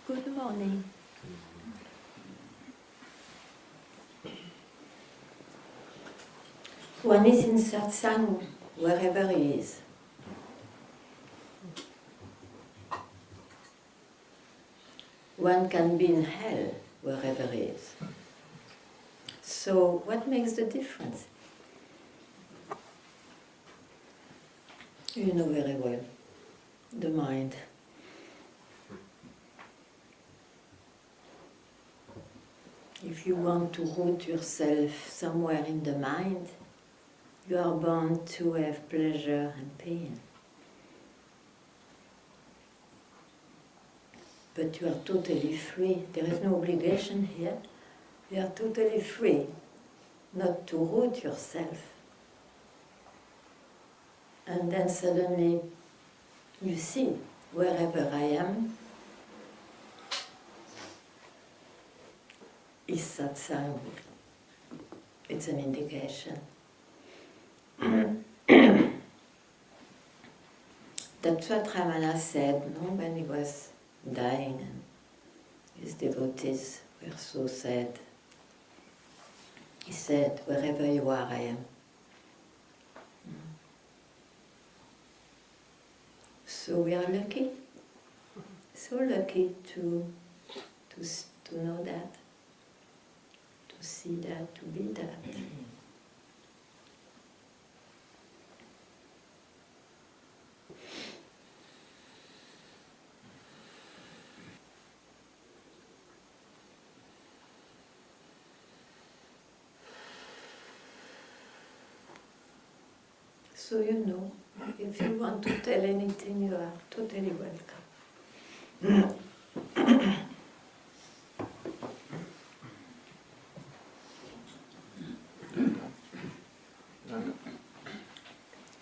Good morning. One is in Satsang, wherever he is. One can be in hell, wherever he is. So, what makes the difference? You know very well, the mind. If you want to root yourself somewhere in the mind, you are bound to have pleasure and pain. But you are totally free. There is no obligation here. You are totally free not to root yourself. And then suddenly you see, wherever I am, is Satsang. It's an indication. That's what Ramana said, no, when he was dying, and his devotees were so sad. He said, wherever you are, I am. So we are lucky, so lucky to know that, to see that, to be that. So you know, if you want to tell anything, you are totally welcome.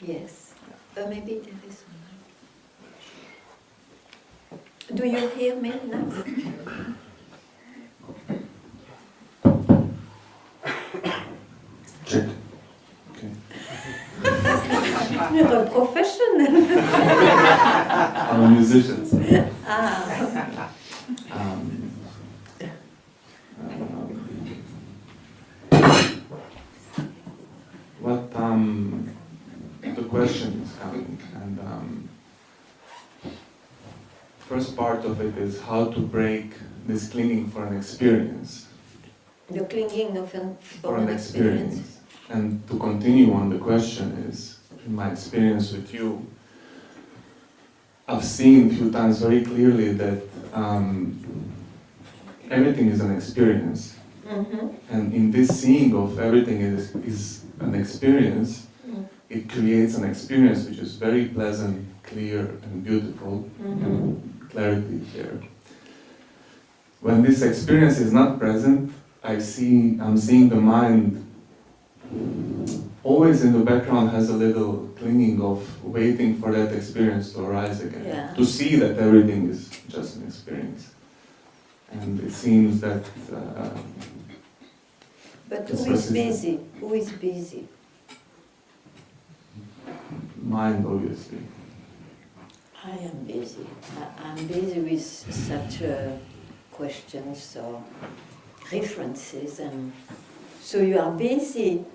Yes, but maybe there is one. Do you hear me now? Check. Okay. You're a professional. I'm a musician. So. The question is coming, and first part of it is how to break this clinging for an experience. The clinging of for an experience. And to continue on the question is, in my experience with you, I've seen a few times very clearly that everything is an experience. Mm-hmm. And in this seeing of everything is an experience, it creates an experience which is very pleasant, clear and beautiful, and clarity here. When this experience is not present, I'm seeing the mind always in the background has a little clinging of waiting for that experience to arise again. Yeah. To see that everything is just an experience. And it seems that... but who is busy? Who is busy? Mind, obviously. I am busy. I'm busy with such questions or references, and so you are busy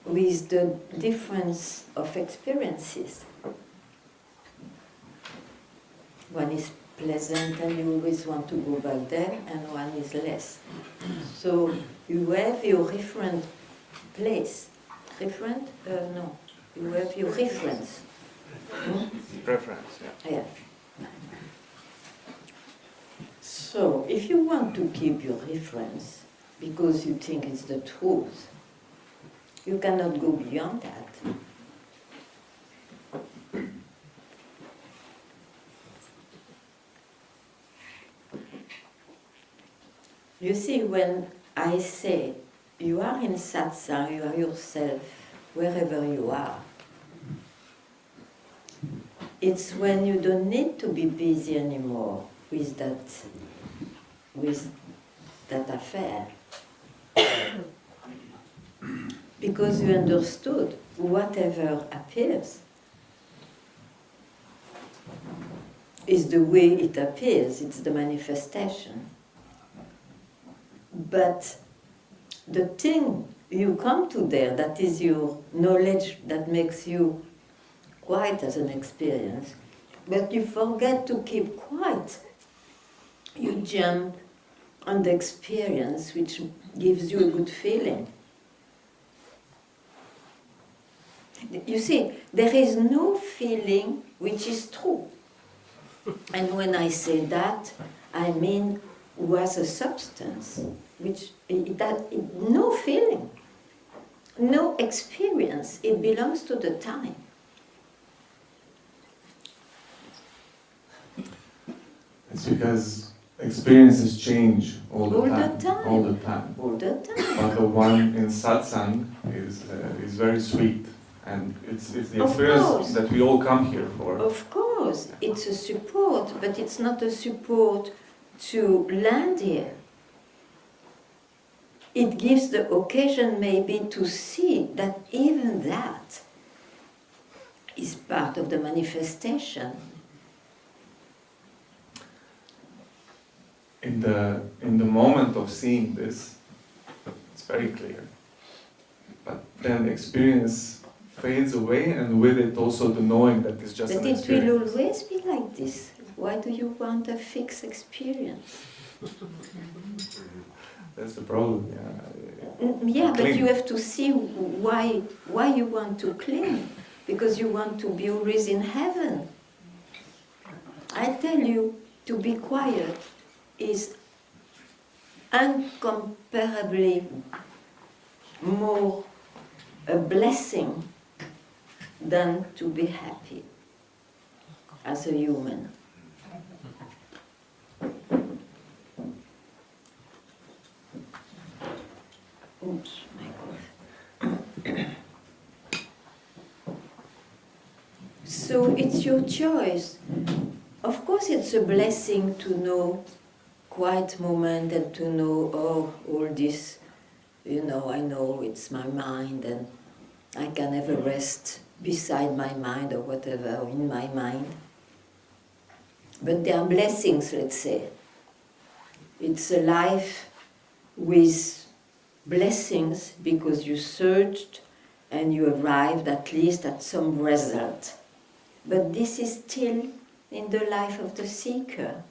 with the difference of experiences. One is pleasant and you always want to go back there, and one is less. So you have your referent place. Referent? No. You have your reference. Preference, yeah. Yeah. So, if you want to keep your reference because you think it's the truth, you cannot go beyond that. You see, when I say you are in Satsang, you are yourself, wherever you are, it's when you don't need to be busy anymore with that affair. Because you understood whatever appears is the way it appears, it's the manifestation. But the thing you come to there, that is your knowledge that makes you quiet as an experience, but you forget to keep quiet. You jump on the experience which gives you a good feeling. You see, there is no feeling which is true. And when I say that, I mean was a substance, which no feeling, no experience. It belongs to the time. It's because experiences change all the time. All the time. But the one in Satsang is very sweet, and it's the experience that we all come here for. Of course, it's a support, but it's not a support to land here. It gives the occasion maybe to see that even that is part of the manifestation. In the moment of seeing this, it's very clear. But then the experience fades away, and with it also the knowing that it's just an experience. But it will always be like this. Why do you want a fixed experience? That's the problem, yeah. Yeah, but you have to see why you want to cling. Because you want to be always in heaven. I tell you, to be quiet is incomparably more a blessing than to be happy as a human. Oops, my God. So it's your choice. Of course it's a blessing to know quiet moment and to know, oh, all this, I know it's my mind and I can never rest beside my mind or whatever, or in my mind. But there are blessings, let's say. It's a life with blessings because you searched and you arrived at least at some result. But this is still in the life of the seeker.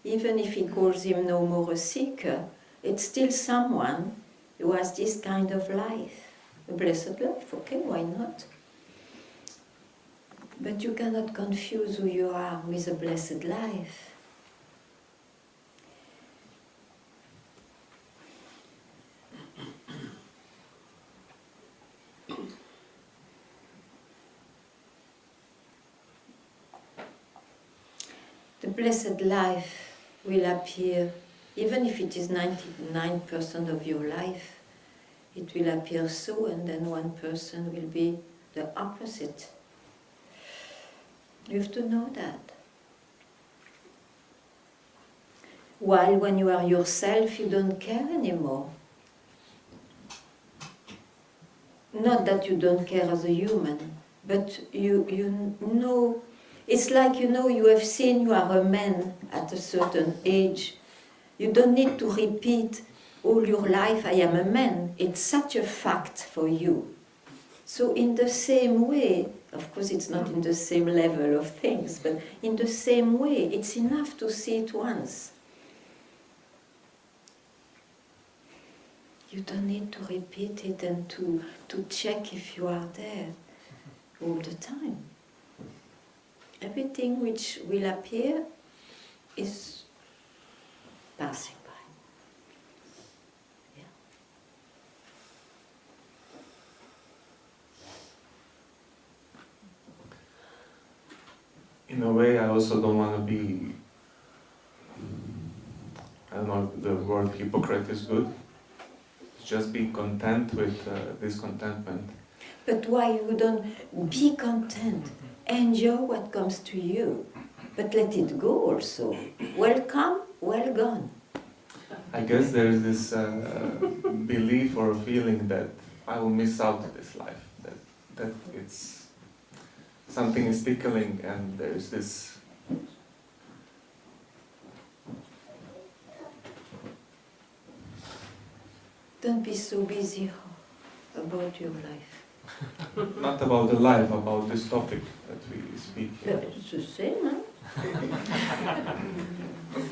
Even if he calls him no more a seeker, it's still someone who has this kind of life. A blessed life, okay, why not? But you cannot confuse who you are with a blessed life. The blessed life will appear, even if it is 99% of your life, it will appear so, and then 1% will be the opposite. You have to know that. While when you are yourself, you don't care anymore. Not that you don't care as a human, but you know. It's like, you have seen you are a man at a certain age. You don't need to repeat all your life, I am a man. It's such a fact for you. So in the same way, of course it's not in the same level of things, but in the same way, it's enough to see it once. You don't need to repeat it and to check if you are there all the time. Everything which will appear is passing by. Yeah. In a way, I also don't want to be, I don't know if the word hypocrite is good. Just be content with discontentment. But why you don't be content? Enjoy what comes to you, but let it go also. Welcome, well gone. I guess there is this belief or feeling that I will miss out this life, that it's something is tickling and there's this Don't be so busy about your life. not about the life, about this topic that we speak Yeah, here. it's the same, huh?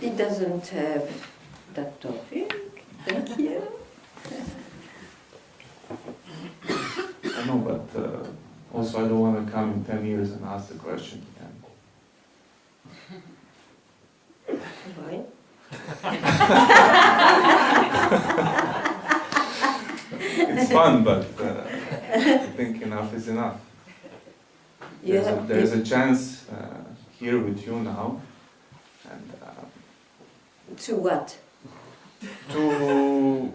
It doesn't have that topic. Thank you. I know, but also I don't want to come in 10 years and ask the question again. Why? It's fun, but I think enough is enough. There's a chance here with you now, and To what? to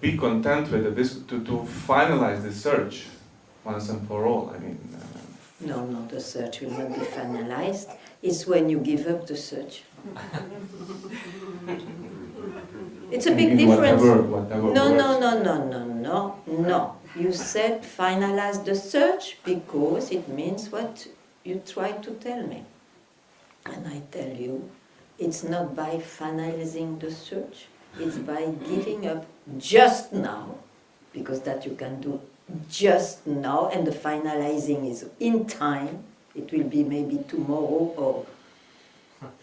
be content with it, to finalize the search once and for all. I mean, No, the search will not be finalized. It's when you give up the search. It's a big in difference. whatever No. You said finalize the search because it means what you try to tell me. And I tell you, it's not by finalizing the search, it's by giving up just now, because that you can do just now, and the finalizing is in time. It will be maybe tomorrow or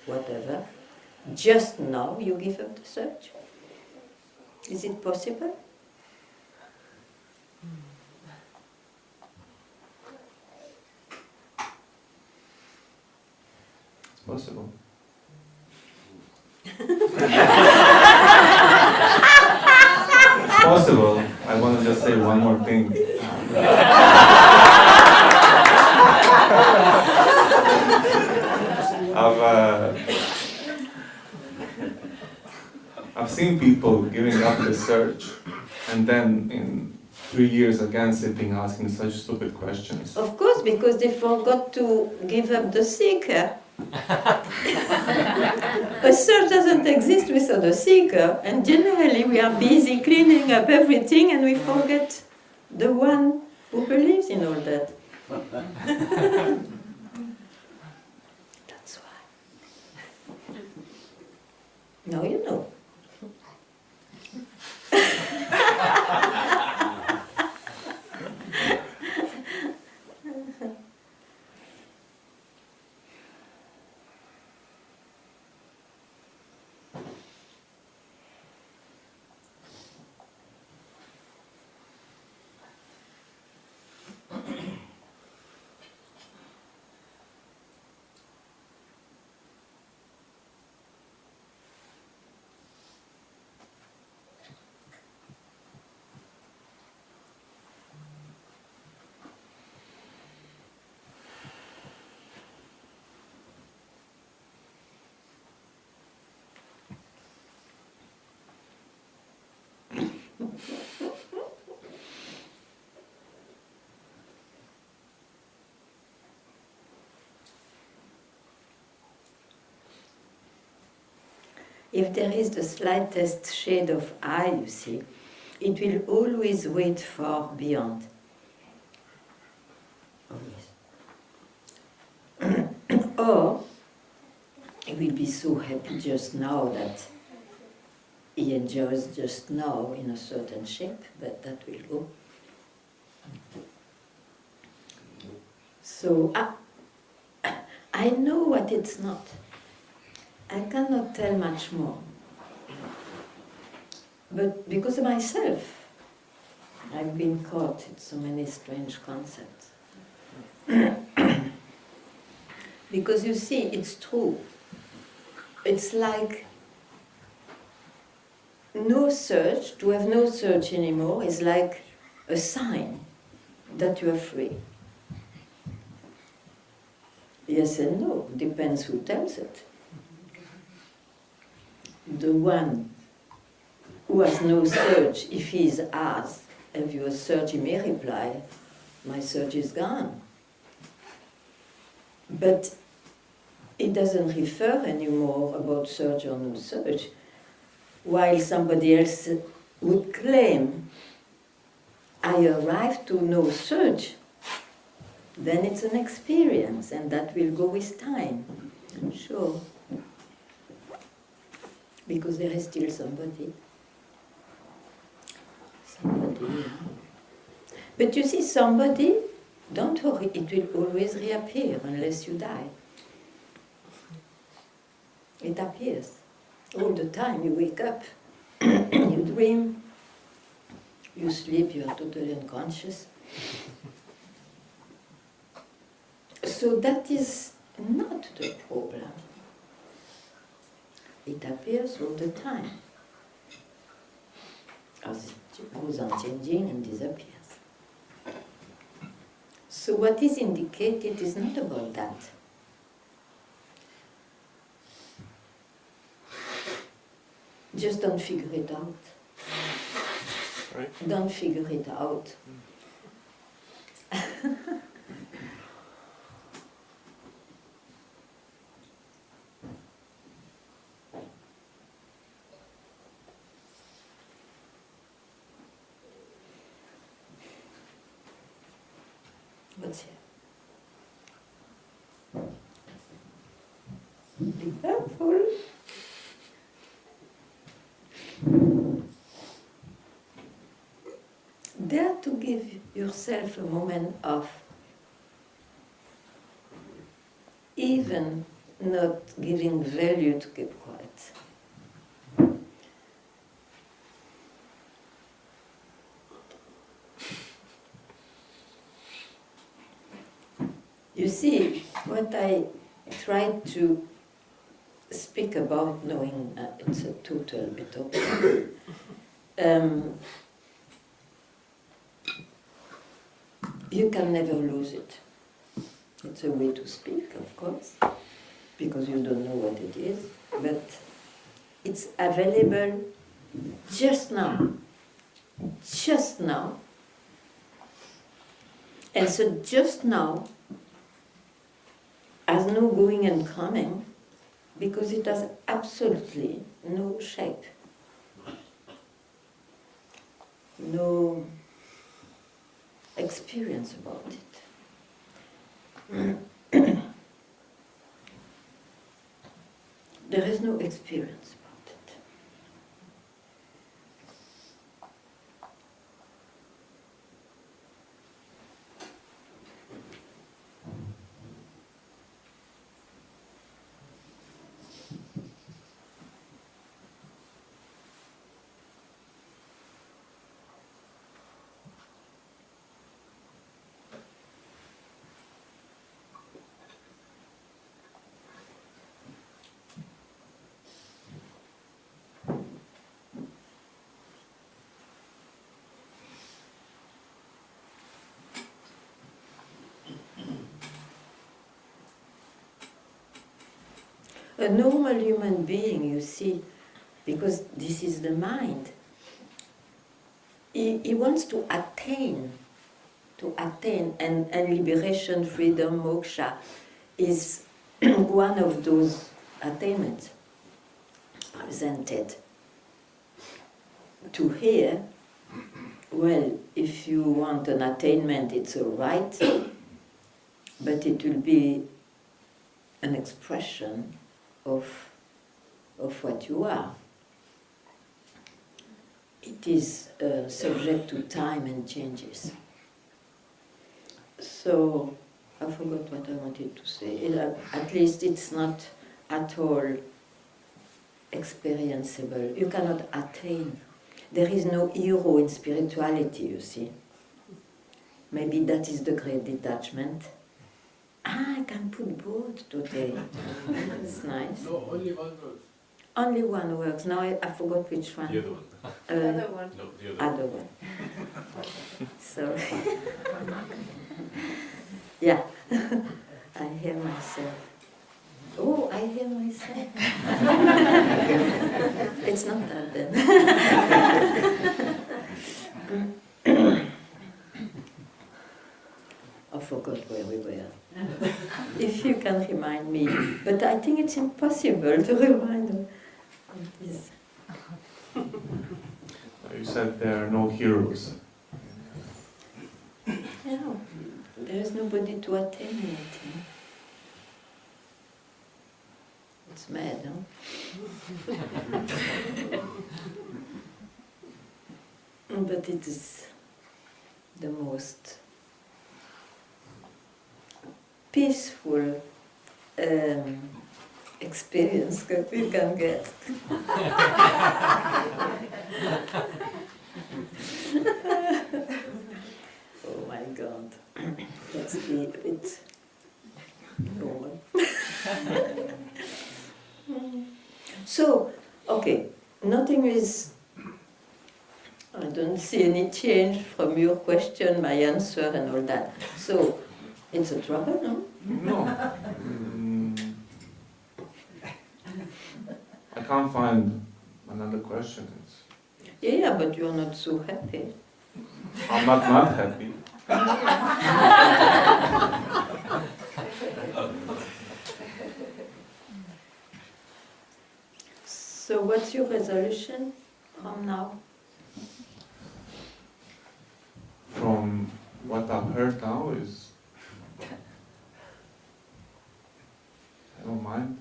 whatever. Just now you give up the search. Is it possible? It's possible. It's possible. I want to just say one more thing. I've seen people giving up the search and then in 3 years again sitting asking such stupid questions. Of course, because they forgot to give up the seeker. A search doesn't exist without a seeker, and generally we are busy cleaning up everything and we forget the one who believes in all that. That's why. Now you know. If there is the slightest shade of I, you see, it will always wait for beyond. Always. Or it will be so happy just now that he enjoys just now in a certain shape, but that will go. So I know what it's not. I cannot tell much more. But because of myself, I've been caught in so many strange concepts. Because you see, it's true. It's like no search, to have no search anymore is like a sign that you are free. Yes and no, depends who tells it. The one who has no search, if he is asked, have you a search, he may reply, my search is gone. But it doesn't refer anymore about search or no search, while somebody else would claim, I arrived to no search. then it's an experience, and that will go with time. Sure. Because there is still somebody. Somebody, yeah. But you see, somebody, don't worry, it will always reappear unless you die. It appears all the time. You wake up, you dream, you sleep, you are totally unconscious. So that is not the problem. It appears all the time. As it goes on changing and disappears. So what is indicated is not about that. Just don't figure it out. Right? Don't figure it out. What's here? Be careful. Dare to give yourself a moment of even not giving value to keep quiet. You see, what I tried to speak about, knowing it's a total bit open, you can never lose it. It's a way to speak, of course, because you don't know what it is, but it's available just now. Just now. And so just now has no going and coming, because it has absolutely no shape, no experience about it. There is no experience about it. A normal human being, you see, because this is the mind, he wants to attain, and liberation, freedom, moksha is one of those attainments presented. To hear, well, if you want an attainment, it's all right, but it will be an expression of what you are. It is subject to time and changes. So, I forgot what I wanted to say. At least it's not at all experienceable. You cannot attain. There is no hero in spirituality, you see. Maybe that is the great detachment. I can put both today. That's nice. No, only one word. Only one works. Now I forgot which one. The other one. The other one. No, the other Other one. So, yeah, I hear myself. Oh, I hear myself. It's not that then. I forgot where we were. If you can remind me. But I think it's impossible to remind this. You said there are no heroes. Yeah, There is nobody to attenuate. Huh? It's mad, huh? But it is the most peaceful experience that we can get. Oh my God, let's be a bit normal. So, okay, nothing is, I don't see any change from your question, my answer and all that. So, it's a trouble, no? No. I can't find another question. Yeah, but you're not so happy. I'm not happy. So what's your resolution from now? From what I've heard now is, I don't mind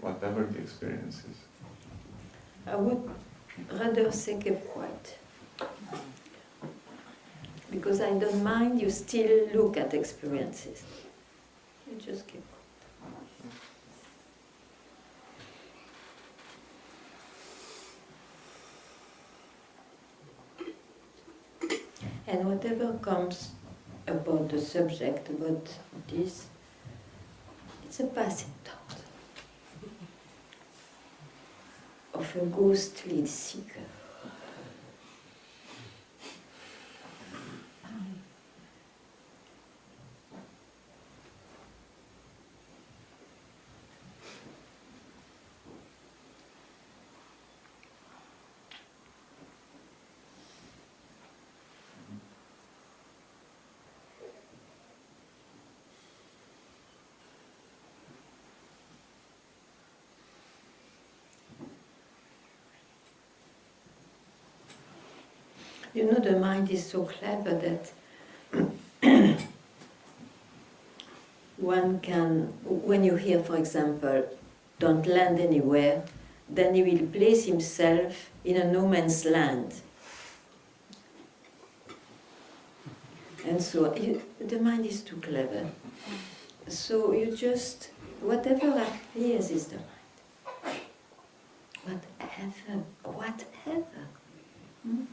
whatever the experience is. I would rather say keep quiet. Because I don't mind, you still look at experiences. You just keep quiet. And whatever comes about the subject, about this, it's a passing thought of a ghostly seeker. You know, the mind is so clever that one can, when you hear, for example, don't land anywhere, then he will place himself in a no man's land. And so the mind is too clever. So you just, whatever appears is the mind. Whatever. Hmm?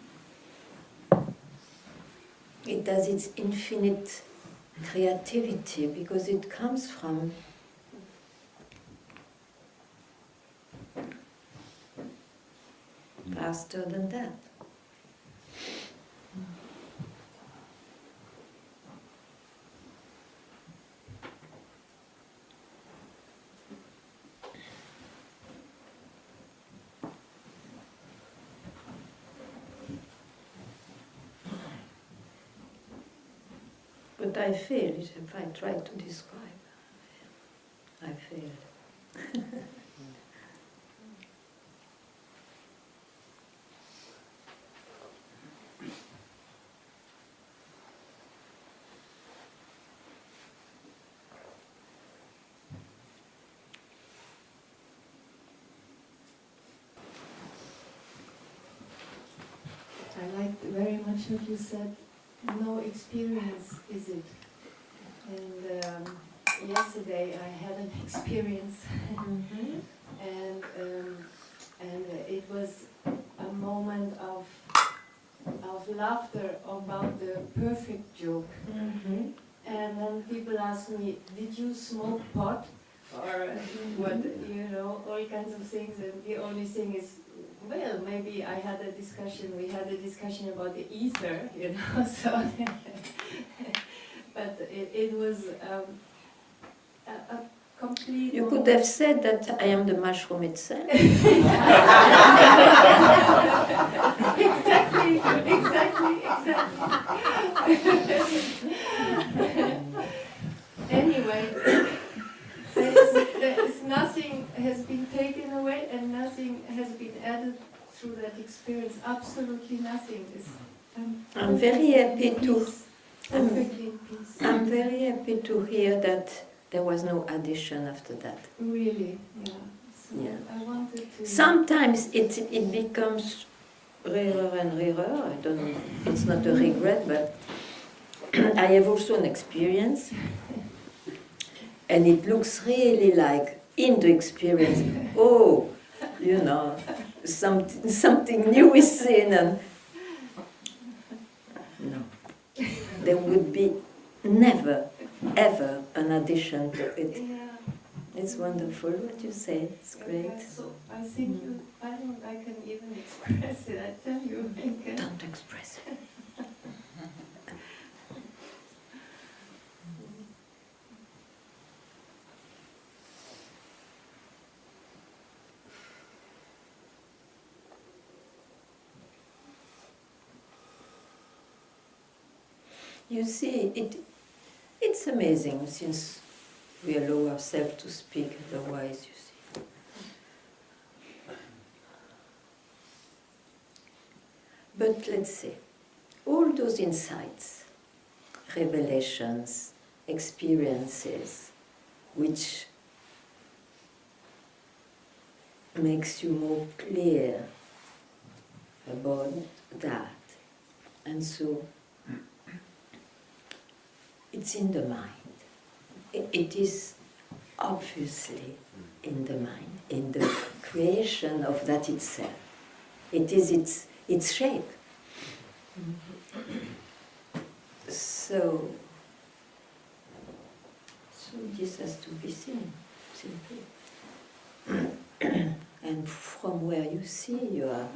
It has its infinite creativity because it comes from faster than that. But I failed if I tried to describe. I failed. I liked very much what you said. No experience, is it? And yesterday I had an experience, Mm-hmm. and it was a moment of laughter about the perfect joke. Mm-hmm. And then people ask me, "Did you smoke pot?" Or what, all kinds of things. And the only thing is, well, maybe we had a discussion about the ether, so. But it was a complete. You could have said that I am the mushroom itself. Exactly. Anyway, there is nothing has been taken away and nothing has been added through that experience. Absolutely nothing. I'm very happy to perfectly in peace. I'm very happy to hear that there was no addition after that. Really, yeah. So Yeah. I wanted to. Sometimes it becomes rarer and rarer. I don't know. It's not a regret, but I have also an experience, and it looks really like in the experience. Oh, you know, something new is seen, and no, there would be never, ever an addition to it. Yeah. It's wonderful what you say. It's great. Okay, so I think you. I can even express it. I tell you. Okay. Don't express it. You see, it's amazing since we allow ourselves to speak, otherwise, you see. But let's say, all those insights, revelations, experiences, which makes you more clear about that. And so, it's in the mind. It is obviously in the mind, in the creation of that itself. It is its shape. So this has to be seen, simply. And from where you see, you are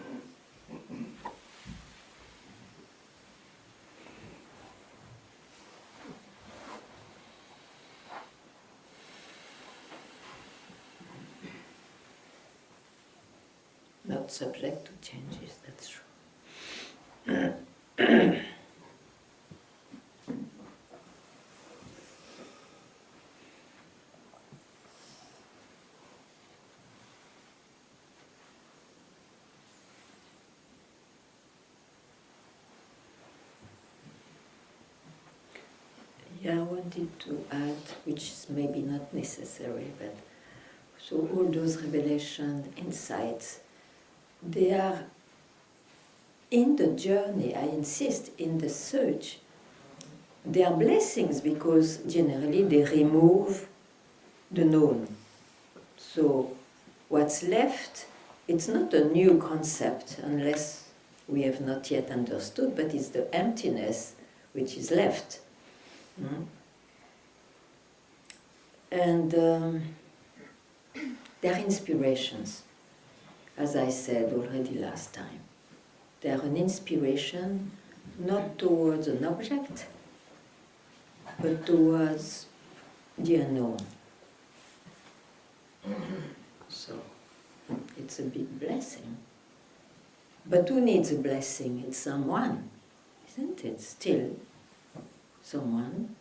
not subject to changes, that's true. Yeah, I wanted to add, which is maybe not necessary, but so all those revelation insights, they are in the journey, I insist, in the search. They are blessings because generally they remove the known. So what's left, it's not a new concept unless we have not yet understood, but it's the emptiness which is left. And they are inspirations, as I said already last time. They are an inspiration not towards an object, but towards the unknown. So, it's a big blessing. But who needs a blessing? It's someone, isn't it? Still someone.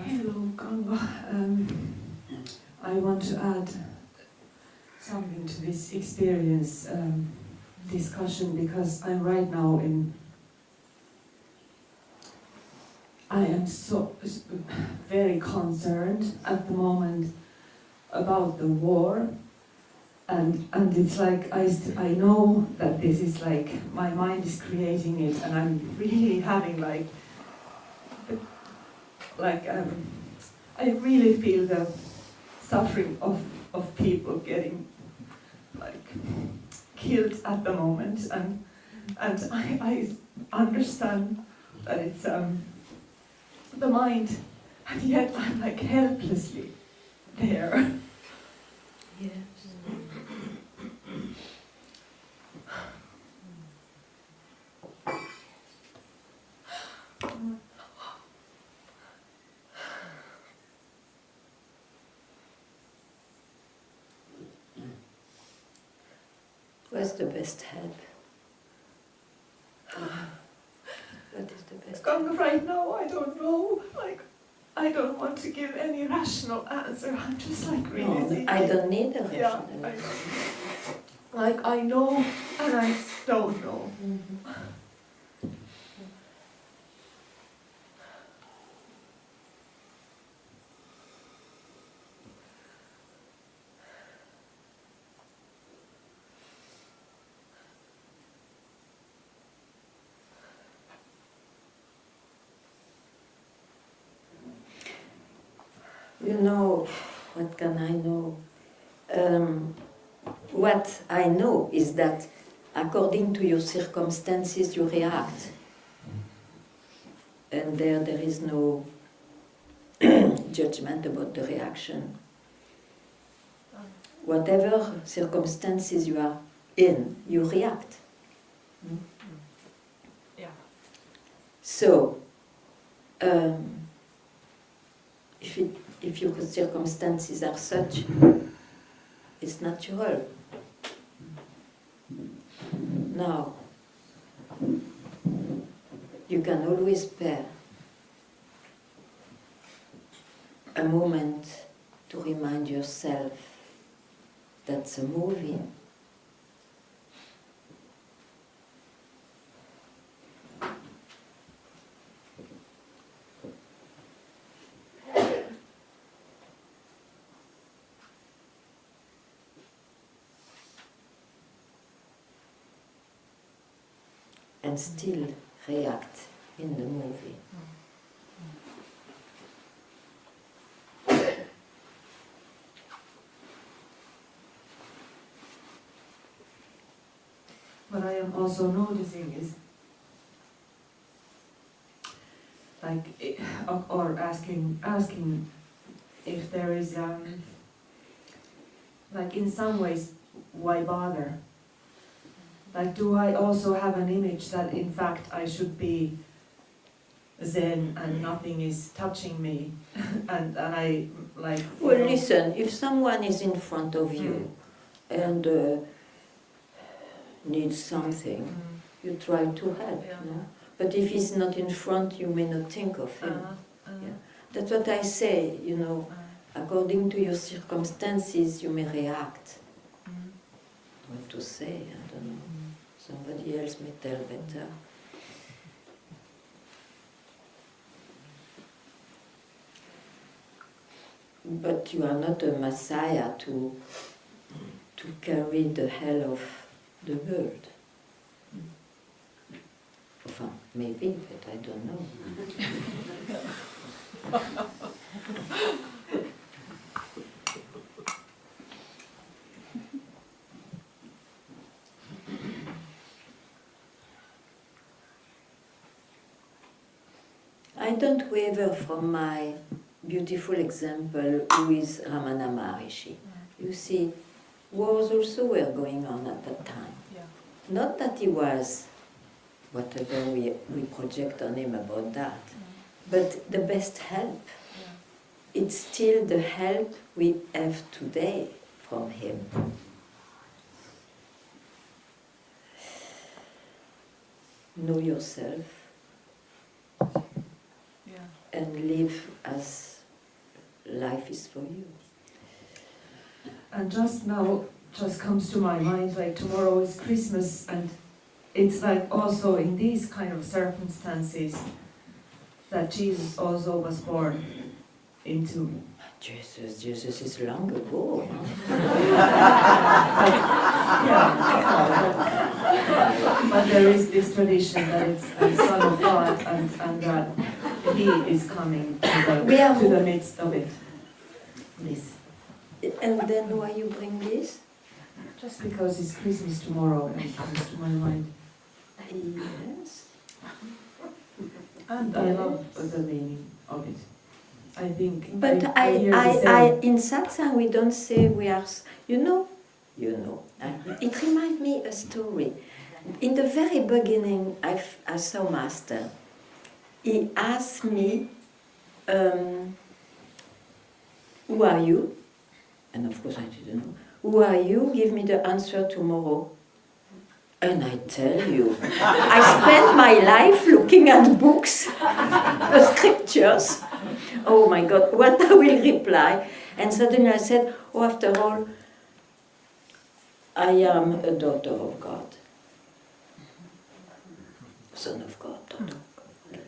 Hello, Ganga. I want to add something to this experience discussion because I'm right now I am so very concerned at the moment about the war, and it's like I know that this is like my mind is creating it, and I'm really having I really feel the suffering of people getting like killed at the moment, and I understand that it's the mind, and yet I'm like helplessly there. Yes. What's the best help? What is the best Ganga, help? right now, I don't know. Like, I don't want to give any rational answer. I'm just like really No, thinking. I don't need a Yeah, rational. I know. Like, I know and I don't know. Mhm. You know, what can I know? What I know is that according to your circumstances, you react. And there is no judgment about the reaction. Whatever circumstances you are in, you react. Yeah. So, if your circumstances are such, it's natural. Now, you can always spare a moment to remind yourself that's a movie. And still react in the movie. What I am also noticing is like, or asking if there is, like in some ways, why bother? Like, do I also have an image that in fact I should be Zen and nothing is touching me, and I like. Well, listen, if someone is in front of you and needs something, you try to help. Yeah. No? But if he's not in front, you may not think of him. Yeah. That's what I say, you know. According to your circumstances, you may react. What to say, I don't know. Somebody else may tell better. But you are not a messiah to carry the hell of the world. Enfin, maybe, but I don't know. I don't waver from my beautiful example, who is Ramana Maharishi. You see, wars also were going on at that time. Yeah. Not that he was, whatever we project on him about that, but the best help. It's still the help we have today from him. Know yourself and live as life is for you. And just now, just comes to my mind, like tomorrow is Christmas, and it's like also in these kind of circumstances that Jesus also was born into. Jesus is long ago. But there is this tradition that it's the Son of God, and that He is coming to the midst of it. This. And then why you bring this? Just because it's Christmas tomorrow, and it comes to my mind. Yes. And I love the meaning of it. I think. But in Satsang we don't say we are. You know. It reminds me a story. In the very beginning, I saw Master. He asked me, "Who are you?" And of course I didn't know. "Who are you? Give me the answer tomorrow." And I tell you, I spent my life looking at books, the scriptures. Oh my God, what I will reply? And suddenly I said, oh, after all, I am a daughter of God. Son of God, daughter of God.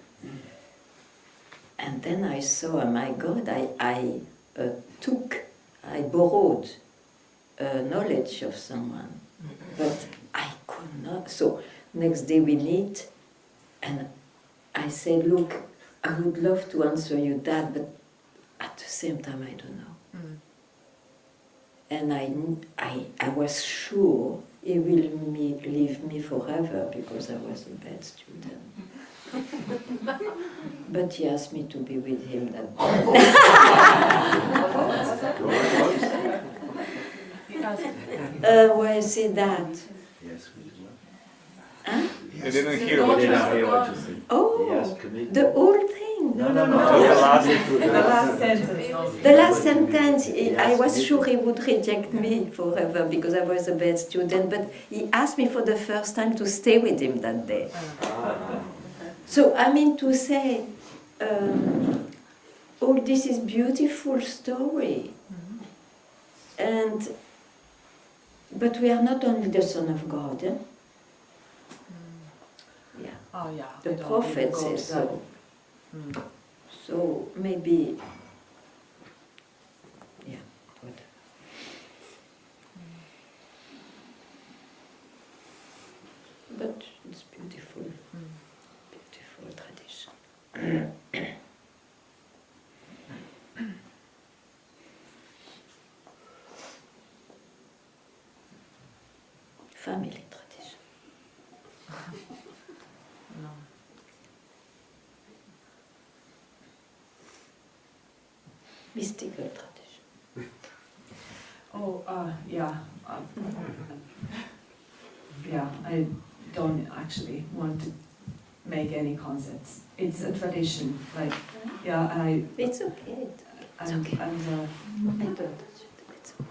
And then I saw, oh my God, I borrowed knowledge of someone, but I could not. So next day we meet, and I said, look, I would love to answer you that, but at the same time I don't know. And I was sure he will leave me forever because I was a bad student. But he asked me to be with him that day. Where is it that? Yes, we do. Huh? They didn't hear what you said. Oh, the whole thing. No. The last sentence. The last sentence, I was sure he would reject me forever because I was a bad student, but he asked me for the first time to stay with him that day. So I mean to say, all this is beautiful story, but we are not only the Son of God. Eh? Yeah. Oh yeah. The prophet says so. So maybe, yeah. What? But it's beautiful, beautiful tradition. Family tradition. No. Mystical tradition. Oh, yeah. Yeah, I don't actually want to make any concepts. It's a tradition, like, yeah, and It's okay. I It's okay. and I don't touch it. It's okay.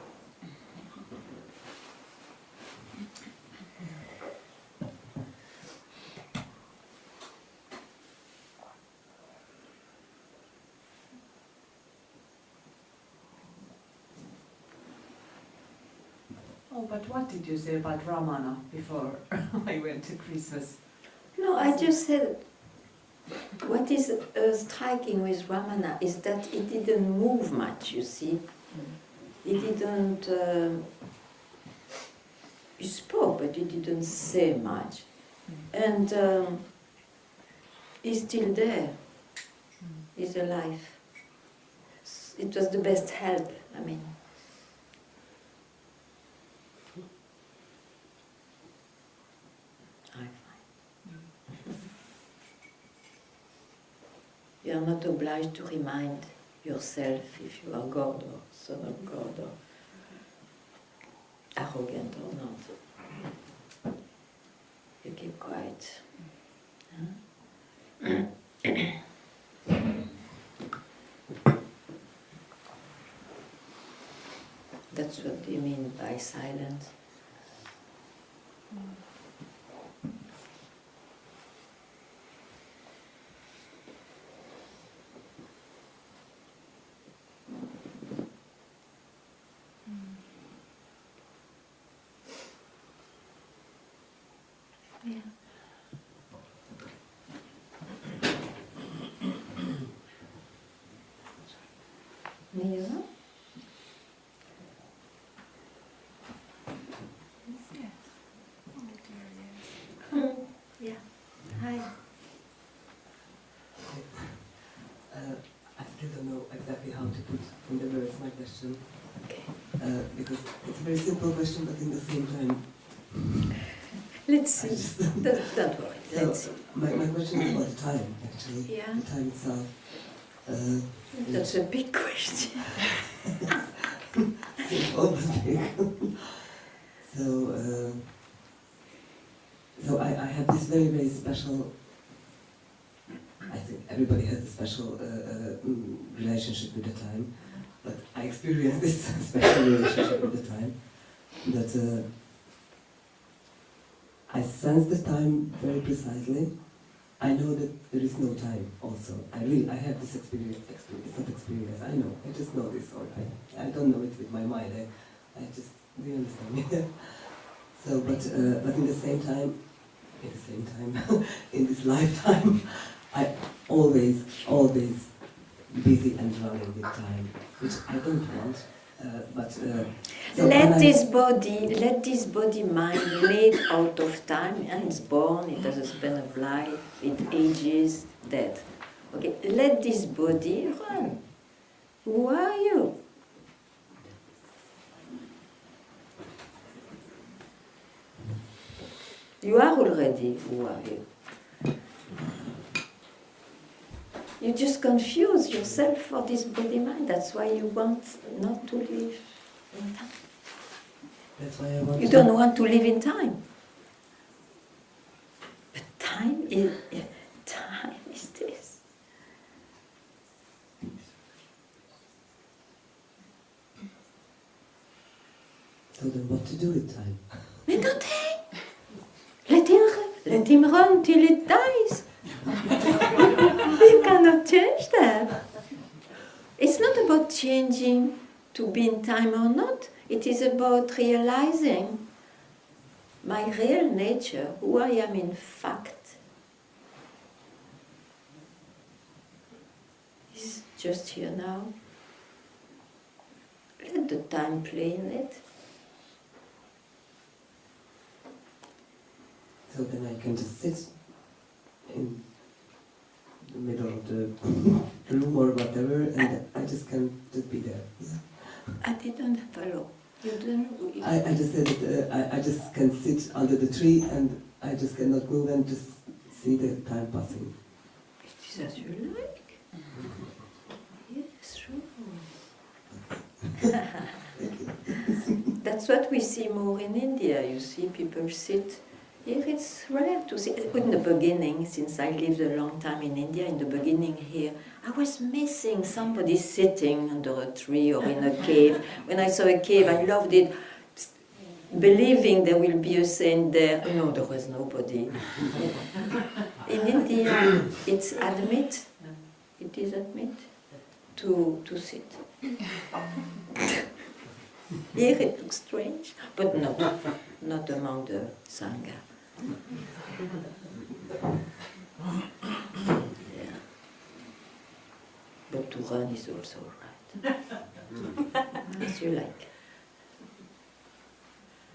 oh, but what did you say about Ramana before I went to Christmas? No, I just said what is striking with Ramana is that he didn't move much, you see. He didn't, he spoke, but he didn't say much. And he's still there. He's alive. It was the best help, I mean. I'm fine. You are not obliged to remind yourself if you are God or Son of God or arrogant or not. You keep quiet. Huh? That's what you mean by silence. Yeah. Mira? Yeah. Hi. I still don't know exactly how to put in the words my question. Okay. Because it's a very simple question, but in the same time, Let's see. Don't worry. Let's see. my question is about time, actually. Yeah. The time itself. That's a big question. Simple but big. So I have this very, very special, I think everybody has a special relationship with the time, but I experienced this special relationship with the time that I sense the time very precisely. I know that there is no time also. I have this experience, it's not experience, I know, I just know this, or I don't know it with my mind, I just, do you understand me? So, but in the same time, in this lifetime, I always busy and running with time, which I don't want, so let this body mind made out of time, and it's born, it has a span of life, it ages, dead. Okay, let this body run. Who are you? You are already, who are you? You just confuse yourself for this body mind. That's why you want not to live in time. that's why I want You don't want to live in time. But time is this. So then what to do with time? But nothing. Let him run till it dies. You cannot change that. It's not about changing to be in time or not. It is about realizing my real nature, who I am in fact, is just here now. Let the time play in it. So then I can just sit in the middle of the room or whatever, and I just can just be there. I didn't follow. You don't. I just said that I just can sit under the tree and I just cannot move and just see the time passing. It is as you like. Yes, sure. That's what we see more in India. You see people sit. Here it's rare to see. In the beginning, since I lived a long time in India, in the beginning here, I was missing somebody sitting under a tree or in a cave. When I saw a cave, I loved it, believing there will be a saint there. No, there was nobody. In India, it is admit to sit. Here it looks strange, but not among the Sangha. Yeah. But to run is also right. As you like.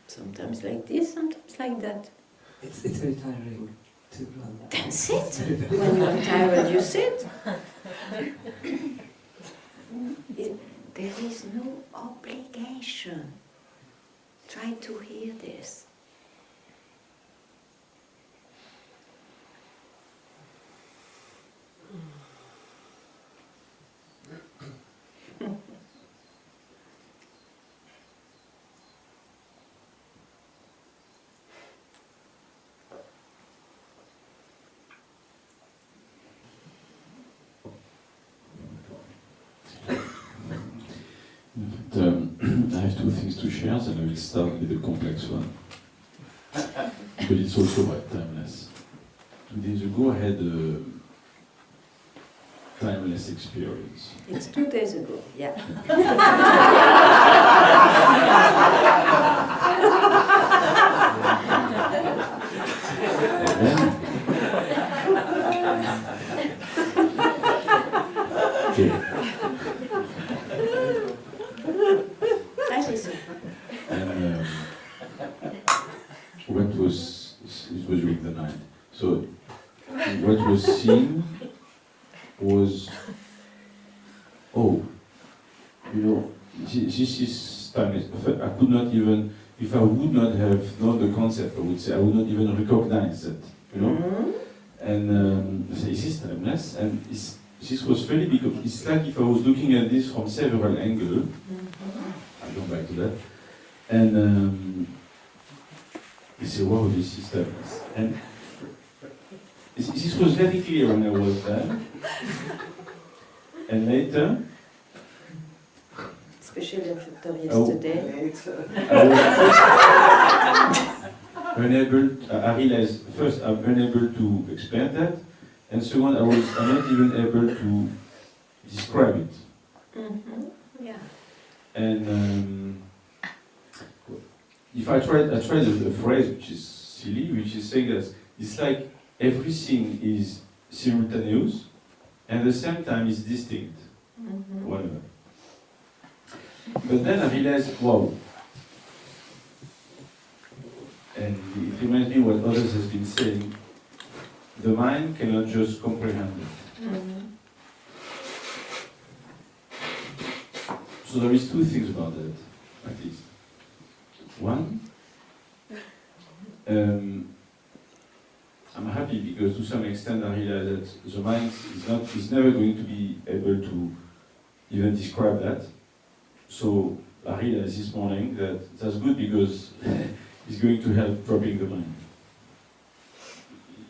Sometimes like this, sometimes like that. It's very tiring to run. Then sit. When you are tired, you sit. There is no obligation. Try to hear this. I have two things to share, and I will start with the complex one. But it's also about timeless. 2 days ago I had a timeless experience. It's 2 days ago, yeah. And then, okay. I listen. And what was, it was during the night. So what was seen was, oh, you know, this is timeless. I could not even, if I would not have known the concept, I would say I would not even recognize it, you know. Mm-hmm. And this is timeless, and this was very big. It's like if I was looking at this from several angles. I'll come back to that. And you say, wow, this is timeless. And this was very clear when I was there. And later, Especially after yesterday. I realized first I'm unable to explain that, and second I'm not even able to describe it. Yeah. And if I tried a phrase which is silly, which is saying that it's like everything is simultaneous and at the same time is distinct, whatever. But then I realized, wow, and it reminds me what others have been saying, the mind cannot just comprehend it. So there is two things about that, at least. One, I'm happy because to some extent I realize that the mind is never going to be able to even describe that. So I realized this morning that that's good because it's going to help dropping the mind.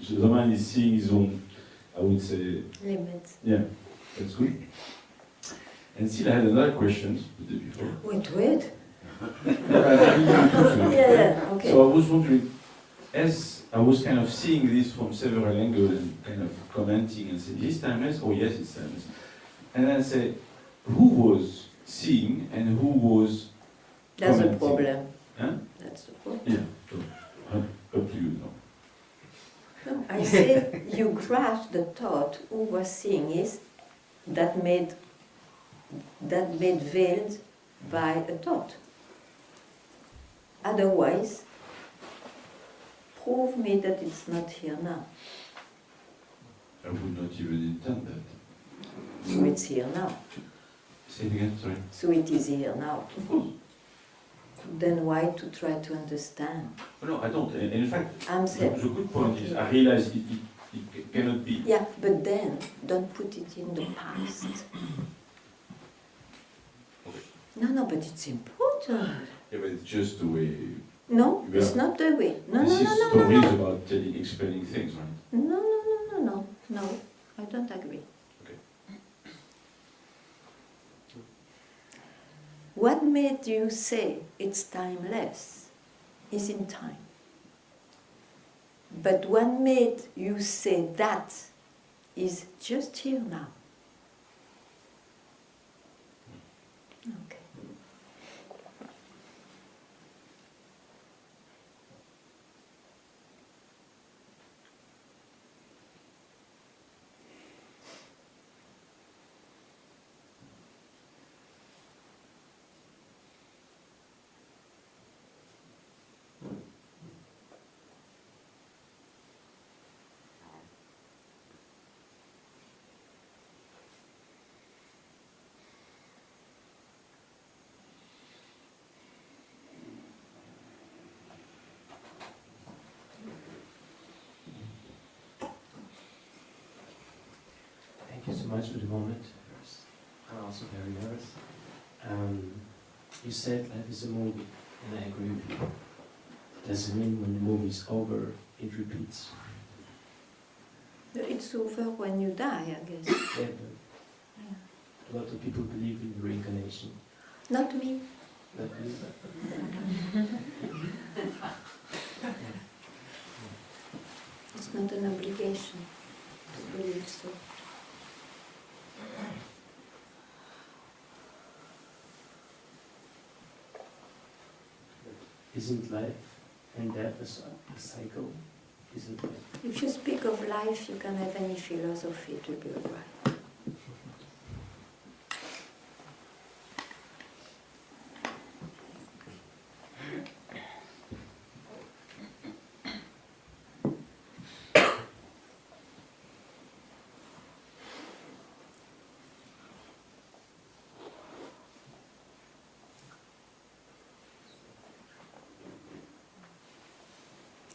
So the mind is seeing his own, I would say, limits. Yeah, that's good. And still I had another question the day before. Wait. Yeah, Yeah, okay. So I was wondering, as I was kind of seeing this from several angles and kind of commenting and saying, is timeless? Oh yes, it's timeless. And then I say, who was seeing and who was That's the commenting? problem. Huh? That's the problem. Yeah, so up to you now. No, I said you grasped the thought who was seeing is that made veiled by a thought. Otherwise, prove me that it's not here now. I would not even intend that. So it's here now. Say it again, sorry. So it is here now. Of course. Then why to try to understand? No, I don't. And in fact, I'm the saying, good point is I realize it cannot be. yeah, but then don't put it in the past. No, but it's important. Yeah, but it's just the way. No, Yeah. it's not the way. No, This no, no, is no, stories no, no. about explaining things, right? No, I don't agree. Okay. What made you say it's timeless is in time. But what made you say that is just here now. Okay. Thank you so much for the moment. I'm also very nervous. You said life is a movie, and I agree with you. Doesn't mean when the movie is over, it repeats. It's over when you die, I guess. Yeah, but a lot of people believe in reincarnation. Not me. Not you. It's not an obligation to believe so. Isn't life and death a cycle? Isn't life? If you speak of life, you can have any philosophy to be right.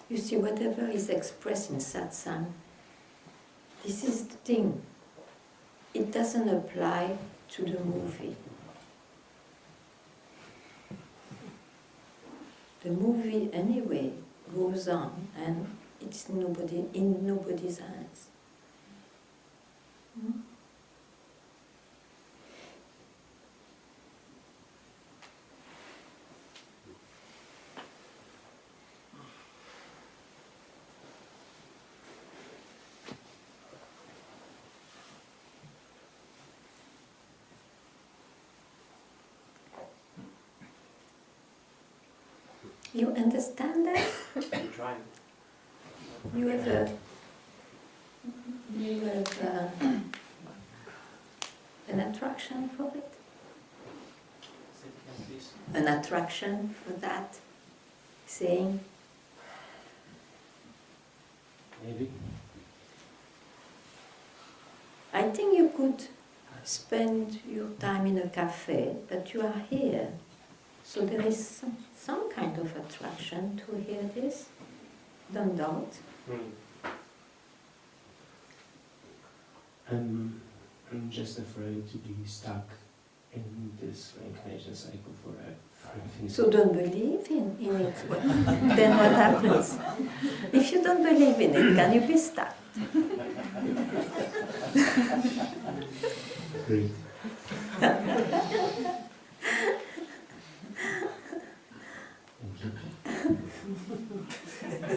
You see, whatever is expressed in Satsang, this is the thing. It doesn't apply to the movie. The movie, anyway, goes on, and it's in nobody's hands. Hmm? You understand that? I'm trying. You have a, an attraction for it? Say it again, please. An attraction for that saying? Maybe. I think you could spend your time in a cafe, but you are here. So there is some kind of attraction to hear this. Don't doubt. I'm just afraid to be stuck in this reincarnation cycle for everything. So don't believe in it. Then what happens? If you don't believe in it, can you be stuck? Great. Thank you.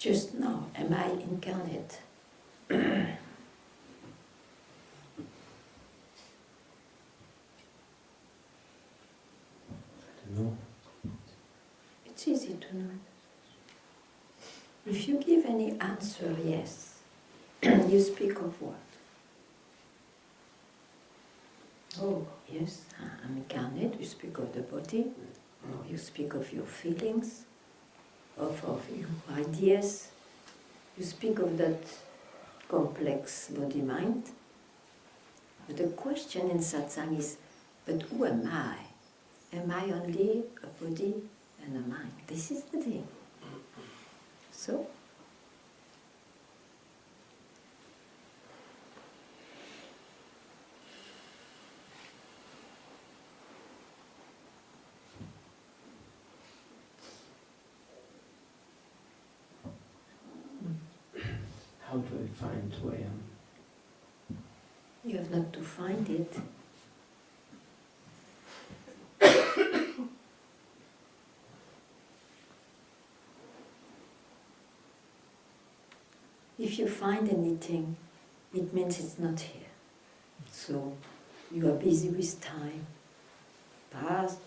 Just now, am I incarnate? No. It's easy to know. If you give any answer, yes, you speak of what? Oh, yes, I'm incarnate, you speak of the body, or you speak of your feelings, of your ideas, you speak of that complex body-mind. But the question in Satsang is, but who am I? Am I only a body and a mind? This is the thing. So, How do I find who I am? you have not to find it. If you find anything, it means it's not here. So you are busy with time, past,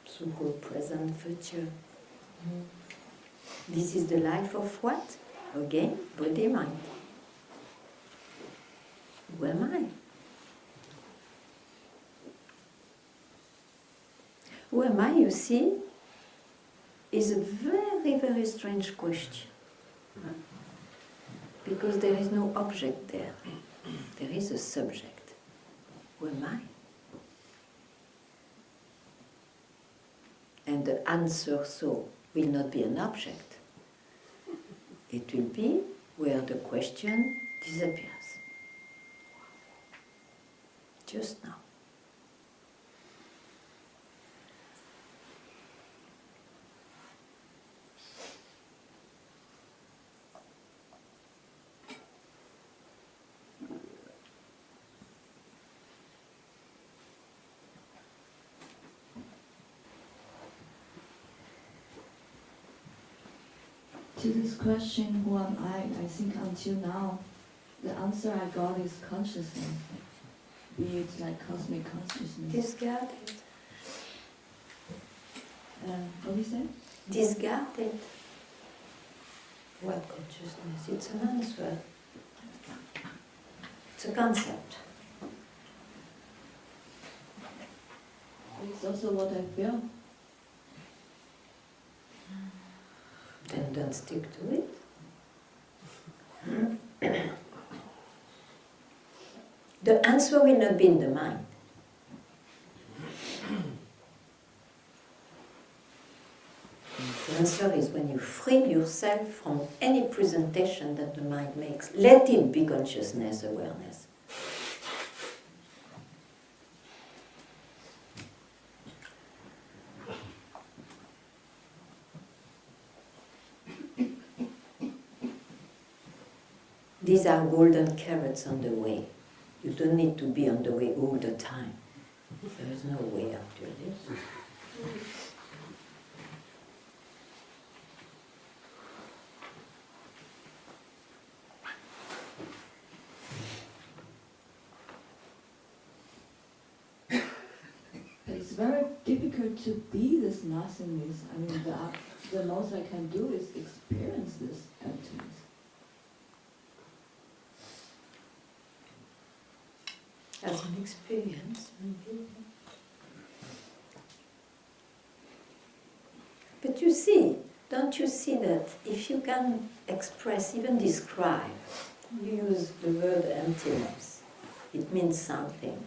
so-called present, future. This is the life of what? Again, body, mind. Who am I? Who am I, you see, is a very, very strange question. Because there is no object there. There is a subject. Who am I? And the answer, so, will not be an object. It will be where the question disappears. Just now. To this question, who am I think until now, the answer I got is consciousness. Be it like cosmic consciousness. Discarded. What do you say? Discarded. What consciousness? It's an answer. It's a concept. It's also what I feel. Then don't stick to it. The answer will not be in the mind. The answer is when you free free yourself from any presentation that the mind makes. Let it be consciousness, awareness. These are golden carrots on the way. You don't need to be on the way all the time. There is no way after this. It's very difficult to be this nothingness. I mean, the most I can do is experience this emptiness. As an experience, maybe. But you see, don't you see that if you can express, even describe, you use the word emptiness, it means something.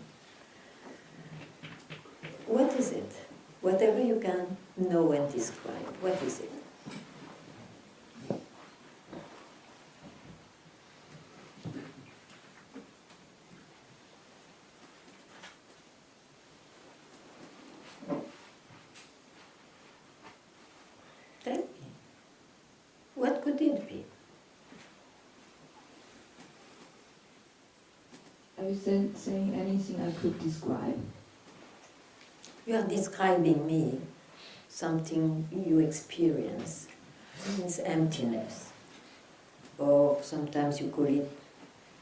What is it? Whatever you can know and describe, what is it? Tell me. What could it be? Are you saying anything I could describe? You are describing me, something you experience. It means emptiness. Or sometimes you call it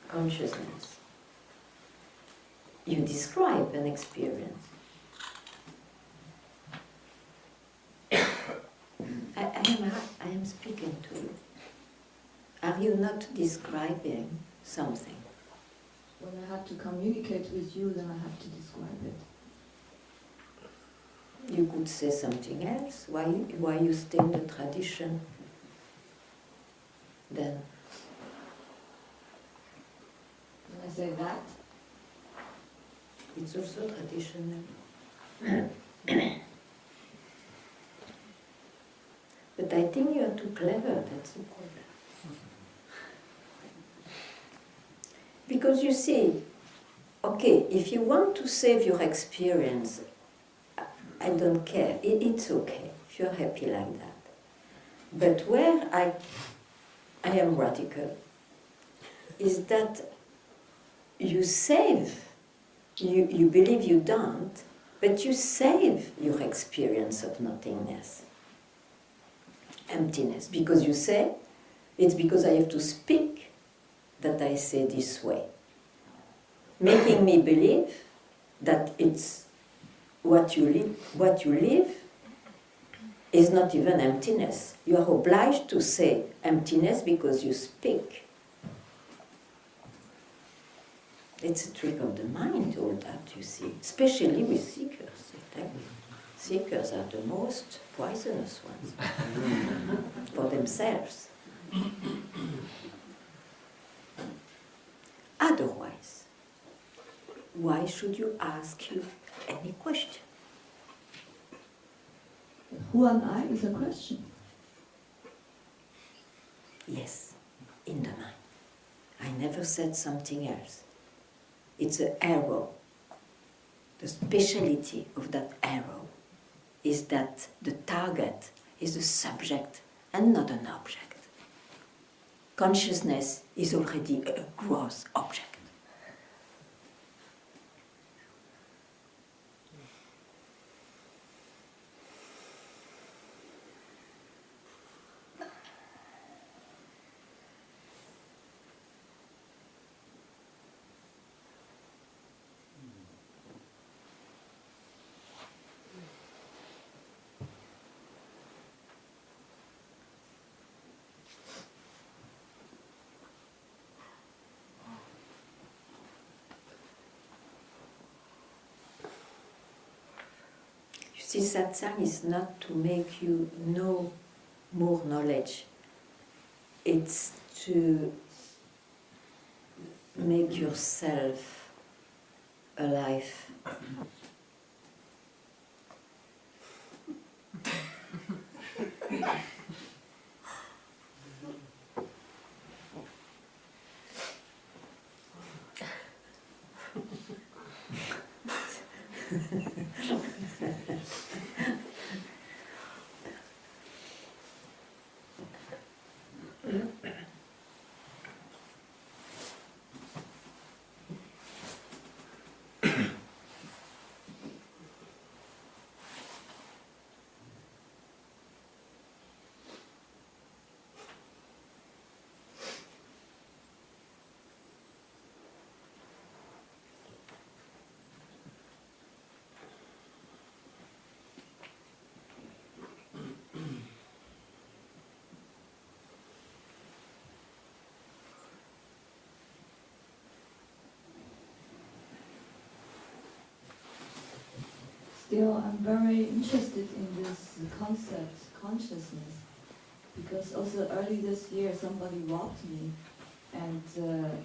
consciousness. You describe an experience. I am speaking to you. Are you not describing something? When I have to communicate with you, then I have to describe it. You could say something else. Why you stay in the tradition? Then When I say that, it's also traditional. But I think you are too clever, that's the problem. Because you see, okay, if you want to save your experience, I don't care, it's okay, if you're happy like that. But where I am radical is that you save, you believe you don't, but you save your experience of nothingness. Emptiness, because you say, it's because I have to speak that I say this way. Making me believe that it's what you live is not even emptiness. You are obliged to say emptiness because you speak. It's a trick of the mind, all that, you see, especially with seekers. I tell you. Seekers are the most poisonous ones for themselves. Otherwise, why should you ask you any question? who am I is a question. Yes, in the mind. I never said something else. It's an arrow. The speciality of that arrow is that the target is the subject and not an object. Consciousness is already a gross object. See, Satsang is not to make you know more knowledge. It's to make yourself alive. Still, I'm very interested in this concept, consciousness, because also early this year somebody robbed me, and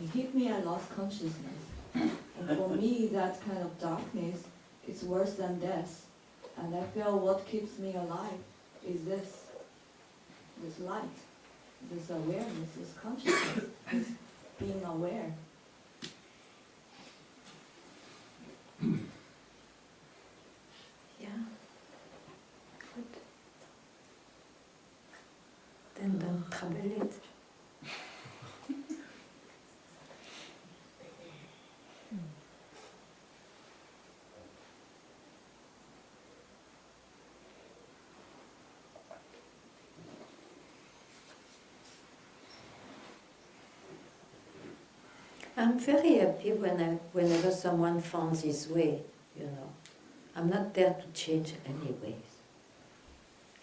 he hit me, I lost consciousness. And for me, that kind of darkness is worse than death. And I feel what keeps me alive is this light, this awareness, this consciousness, this being aware. Yeah. Good. Then don't trouble it. I'm very happy whenever someone finds his way, you know. I'm not there to change anyways.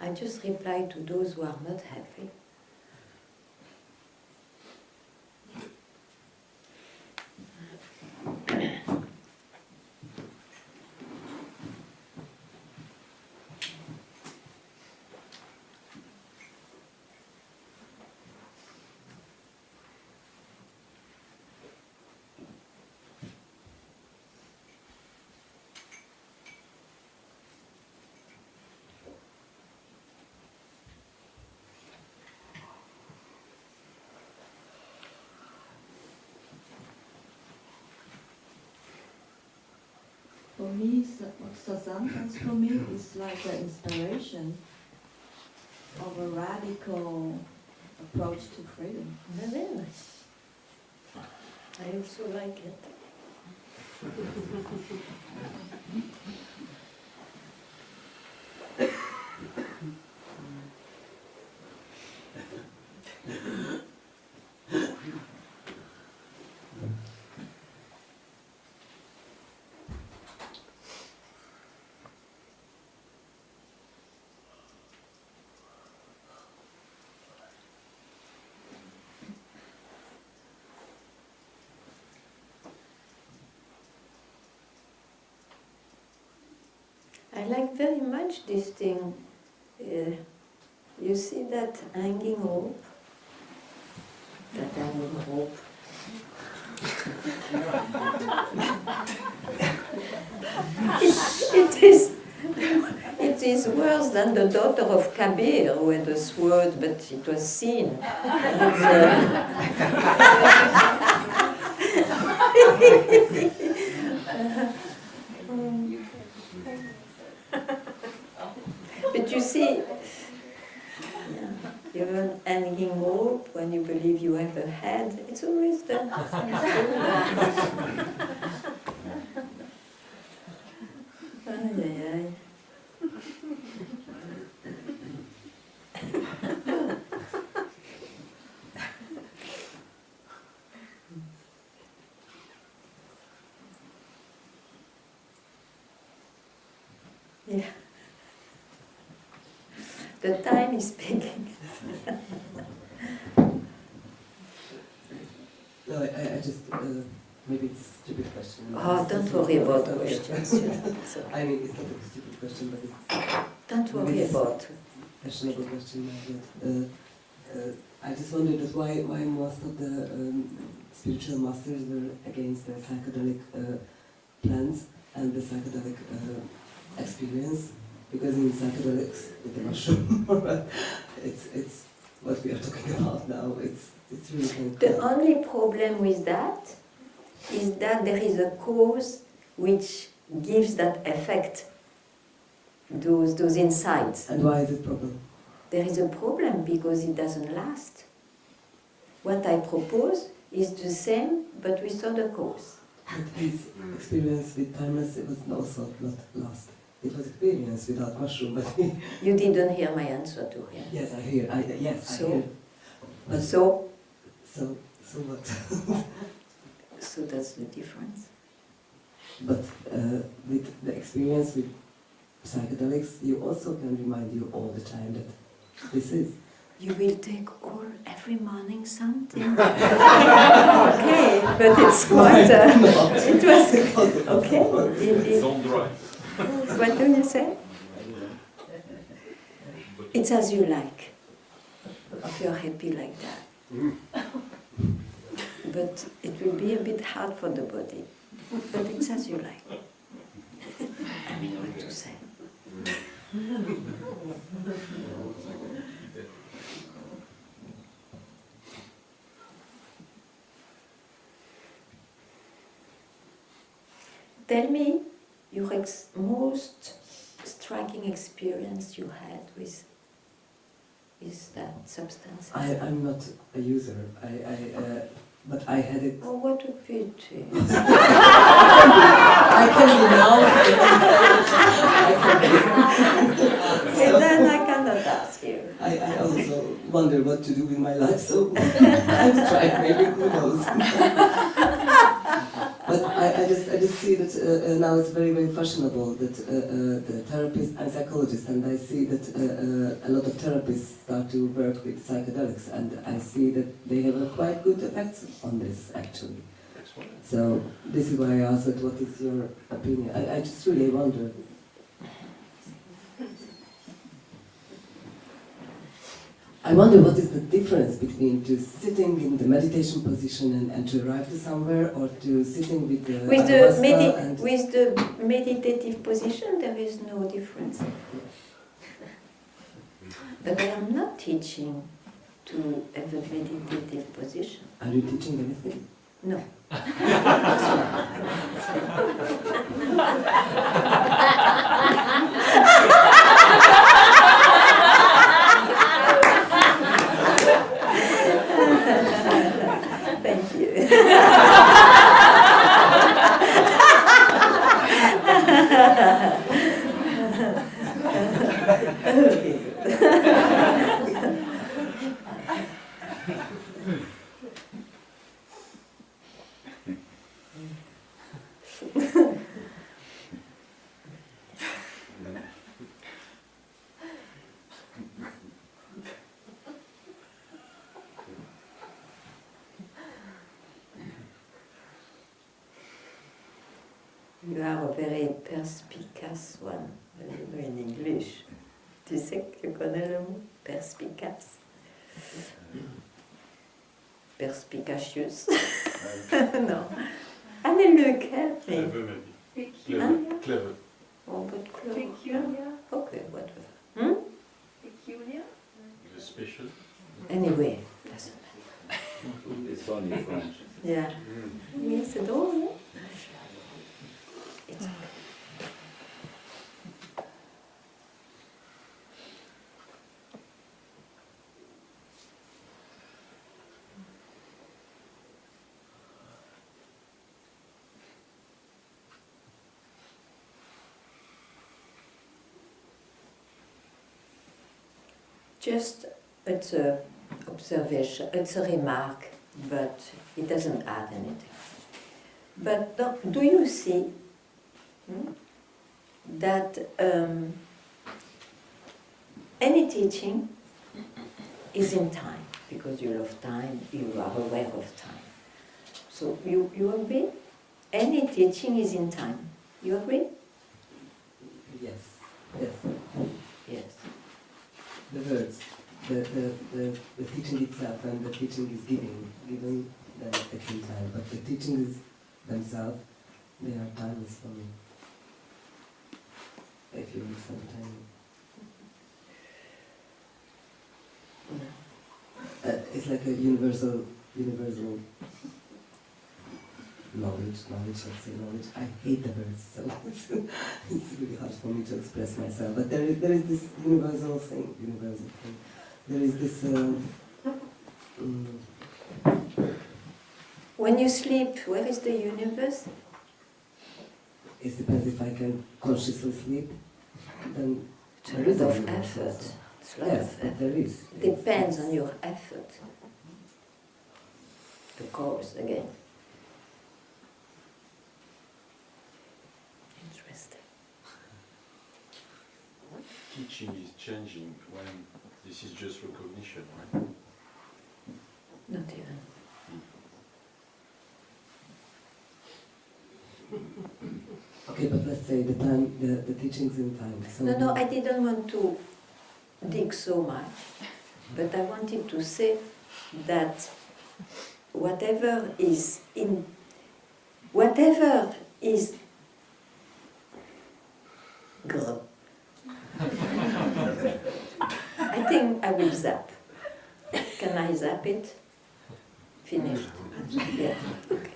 I just reply to those who are not happy. For me, what Satsang has for me is like an inspiration of a radical approach to freedom. Very nice. I also like it. I like very much this thing. You see that hanging rope? That hanging rope. It is worse than the daughter of Kabir who had a sword, but it was seen. But you see, even hanging rope, when you believe you have a head, it's always there. Ay, ay, ay. Yeah. The time is speaking. No, I just, maybe it's a stupid question. Oh, don't worry about questions. So, I mean, it's not a stupid question, but it's don't worry about. a fashionable question now. But I just wondered that why most of the spiritual masters were against the psychedelic plants and the psychedelic experience, because in psychedelics, with the mushroom, it's what we are talking about now. It's really kind of The only problem with that is that there is a cause which gives that effect, those insights. And why is it problem? There is a problem because it doesn't last. What I propose is the same, but with other cause. But his experience with timeless, it was also not lost. It was experience without mushroom, but You didn't hear my answer to him. yes, I hear. Yes, So? I hear. But So what? So that's the difference. But with the experience with psychedelics, you also can remind you all the time that this is. You will take every morning something. Okay, but it's quite. It was okay. Don't drive. What do you say? It's as you like. If you're happy like that. But it will be a bit hard for the body. But it's as you like. I mean, what to say? Tell me your most striking experience you had with that substance. I'm not a user. But I had it. Oh, what a pity. I can be now. And then I cannot ask you. I also wonder what to do with my life, so I'll try. Maybe who knows. But I just see that now it's very, very fashionable that the therapists and psychologists, and I see that a lot of therapists start to work with psychedelics, and I see that they have a quite good effects on this actually. So this is why I asked that what is your opinion? I just really wonder. I wonder what is the difference between to sitting in the meditation position and to arrive to somewhere, or to sitting with the with the meditative position, there is no difference. But I am not teaching to have a meditative position. Are you teaching anything? No. Thank you. Okay, good. You are a very perspicace one, in English. Tu sais que tu connais le mot perspicace? Perspicacious. Non. Allez, lequel? Clever, maybe. Clever. Hein? Clever. Oh, but clever. Peculiar. Okay, whatever. Peculiar. Special. Anyway, doesn't matter. It's only French. Yeah. Oui, c'est drôle, non? It's okay. Just, it's a observation, it's a remark, but it doesn't add anything. But do you see that any teaching is in time, because you love time, you are aware of time. So you agree? Any teaching is in time. You agree? Yes. Yes. Yes. The words, the teaching itself, and the teaching is given, then it's in time. But the teachings themselves, they are timeless for me. If you understand time. It's like a universal knowledge, let's say knowledge. I hate the words, so it's really hard for me to express myself. But there is this universal thing. There is this. When you sleep, where is the universe? It depends if I can consciously sleep. Then It's a lot of effort. It's a lot yes, of effort. there is. Depends on your effort. The course again. Interesting. Teaching is changing when this is just recognition, right? Not even. Okay, but let's say the teachings in time. So No, I didn't want to dig so much, but I wanted to say that whatever is grr. I think I will zap. Can I zap it? Finished. Yeah. Okay.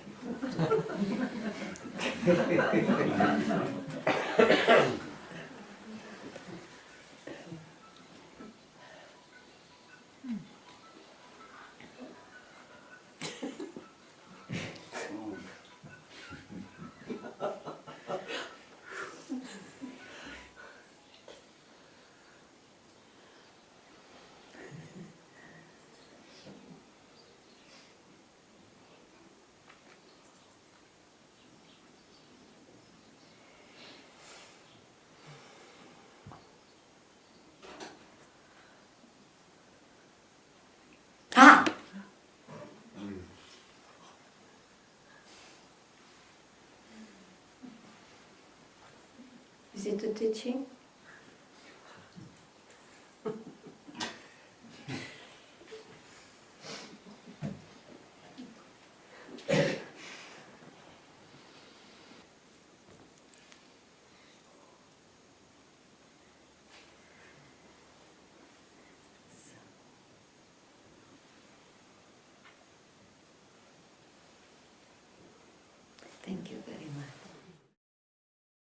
Ah! Is it a teaching? Thank you very much.